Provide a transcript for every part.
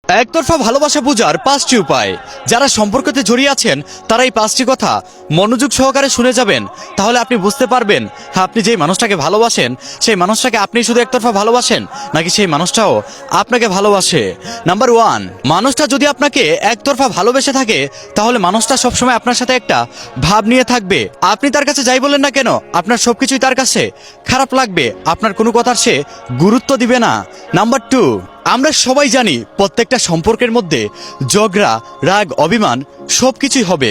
একতরফা ভালোবাসা বোঝার 5টি উপায়। যারা সম্পর্কতে জড়িয়ে আছেন তারা এই 5টি কথা মনোযোগ সহকারে শুনে যাবেন, তাহলে আপনি বুঝতে পারবেন আপনি যেই মানুষটাকে ভালোবাসেন সেই মানুষটাকে আপনি শুধু একতরফা ভালোবাসেন নাকি সেই মানুষটাও আপনাকে ভালোবাসে। নাম্বার 1, মানুষটা যদি আপনাকে একতরফা ভালোবেসে থাকে তাহলে মানুষটা সবসময় আপনার সাথে একটা ভাব নিয়ে থাকবে। আপনি তার কাছে যাই বলেন না কেন আপনার সবকিছুই তার কাছে খারাপ লাগবে, আপনার কোনো কথার সে গুরুত্ব দিবে না। নাম্বার 2, আমরা সবাই জানি প্রত্যেকটা সম্পর্কের মধ্যে ঝগড়া, রাগ, অভিমান সবকিছুই হবে,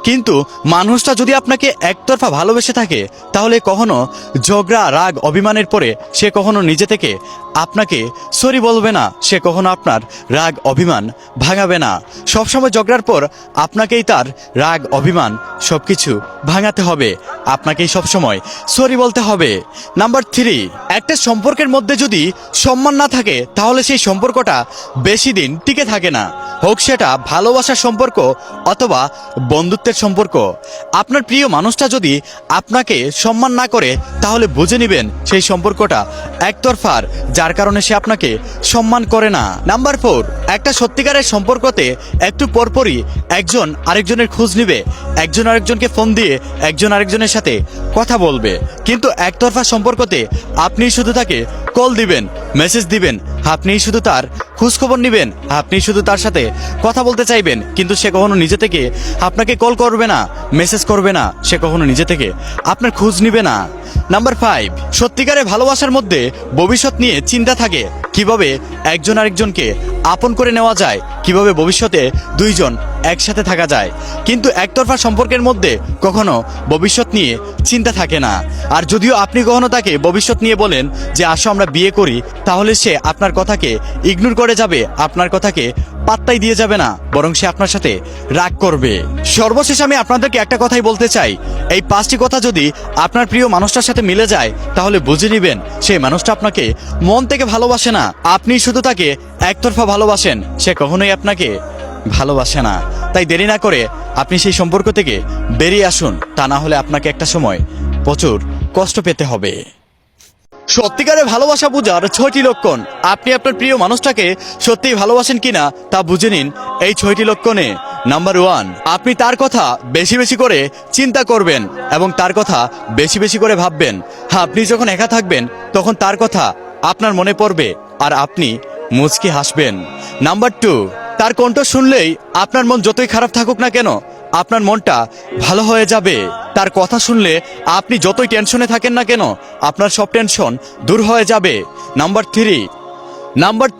কিন্তু মানুষটা যদি আপনাকে একতরফা ভালোবেসে থাকে তাহলে কখনো ঝগড়া, রাগ, অভিমানের পরে সে কখনো নিজে থেকে আপনাকে সরি বলবে না, সে কখনো আপনার রাগ অভিমান ভাঙাবে না। সবসময় ঝগড়ার পর আপনাকেই তার রাগ অভিমান সবকিছু ভাঙাতে হবে, আপনাকেই সবসময় সরি বলতে হবে। নাম্বার 3, একটা সম্পর্কের মধ্যে যদি সম্মান না থাকে তাহলে সেই সম্পর্কটা বেশি দিন টিকে থাকে না, হোক সেটা ভালোবাসার সম্পর্ক অথবা বন্ধুত্বের সম্পর্ক। আপনার প্রিয় মানুষটা যদি আপনাকে সম্মান না করে তাহলে বুঝে নেবেন সেই সম্পর্কটা একতরফার, যার কারণে সে আপনাকে সম্মান করে না। নাম্বার 4, একটা সত্যিকারের সম্পর্কতে একটু পরপরই একজন আরেকজনের খোঁজ নিবে, একজন আরেকজনকে ফোন দিয়ে একজন আরেকজনের সাথে কথা বলবে, কিন্তু একতরফা সম্পর্কতে আপনি শুধু তাকে কল দিবেন, মেসেজ দিবেন, আপনি শুধু তার খোঁজখবর নেবেন, আপনি শুধু তার সাথে কথা বলতে চাইবেন, কিন্তু সে কখনো নিজে থেকে আপনাকে কল করবে না, মেসেজ করবে না, সে কখনো নিজে থেকে আপনার খোঁজ নিবে না। নাম্বার 5, সত্যিকারের ভালোবাসার মধ্যে ভবিষ্যৎ নিয়ে চিন্তা থাকে, কিভাবে একজন আরেকজনকে আপন করে নেওয়া যায়, কিভাবে ভবিষ্যতে দুইজন একসাথে থাকা যায়, কিন্তু একতরফা সম্পর্কের মধ্যে কখনো ভবিষ্যৎ নিয়ে চিন্তা থাকে না। আর যদিও আপনি কখনো তাকে ভবিষ্যৎ নিয়ে বলেন যে আসো আমরা বিয়ে করি, তাহলে সে আপনার কথাকে ইগনোর করে যাবে, আপনার কথাকে পাত্তাই দিয়ে যাবে না, বরং সে আপনার সাথে রাগ করবে। সর্বশেষ আমি আপনাদেরকে একটা কথাই বলতে চাই, এই 5টি কথা যদি আপনার প্রিয় মানুষটার সাথে মিলে যায় তাহলে বুঝে নেবেন সেই মানুষটা আপনাকে মন থেকে ভালোবাসে না, আপনি শুধু তাকে একতরফা ভালোবাসেন, সে কখনোই আপনাকে ভালোবাসে না। তাই দেরি না করে আপনি সেই সম্পর্ক থেকে বেরিয়ে আসুন, তা না হলে আপনাকে একটা সময় প্রচুর কষ্ট পেতে হবে। সত্যিকারের ভালোবাসা বোঝার 6টি লক্ষণ। আপনি আপনার প্রিয় মানুষটাকে সত্যিই ভালোবাসেন কিনা তা বুঝে নিন এই 6টি লক্ষণে। নাম্বার 1, আপনি তার কথা বেশি বেশি করে চিন্তা করবেন এবং তার কথা বেশি বেশি করে ভাববেন। আপনি যখন একা থাকবেন তখন তার কথা আপনার মনে পড়বে আর আপনি মুচকি হাসবেন। নাম্বার 2, তার কণ্ঠ শুনলেই আপনার মন যতই খারাপ থাকুক না কেন আপনার মনটা ভালো হয়ে যাবে। তার কথা শুনলে আপনি যতই টেনশনে থাকেন না কেন আপনার সব টেনশন দূর হয়ে যাবে। নাম্বার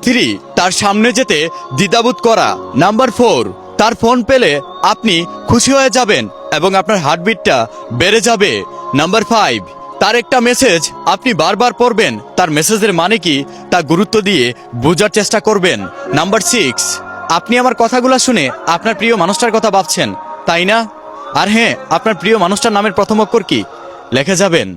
3, তার সামনে যেতে দ্বিধাবোধ করা। নাম্বার 4, তার ফোন পেলে আপনি খুশি হয়ে যাবেন এবং আপনার হার্টবিটটা বেড়ে যাবে। নাম্বার 5, তার একটা মেসেজ আপনি বারবার পড়বেন, তার মেসেজের মানে কি তা গুরুত্ব দিয়ে বোঝার চেষ্টা করবেন। নাম্বার 6, আপনি আমার কথাগুলো শুনে আপনার প্রিয় মানুষটার কথা ভাবছেন, তাই না? আর হ্যাঁ, আপনার প্রিয় মানুষটার নামের প্রথম অক্ষর কি লিখে যাবেন।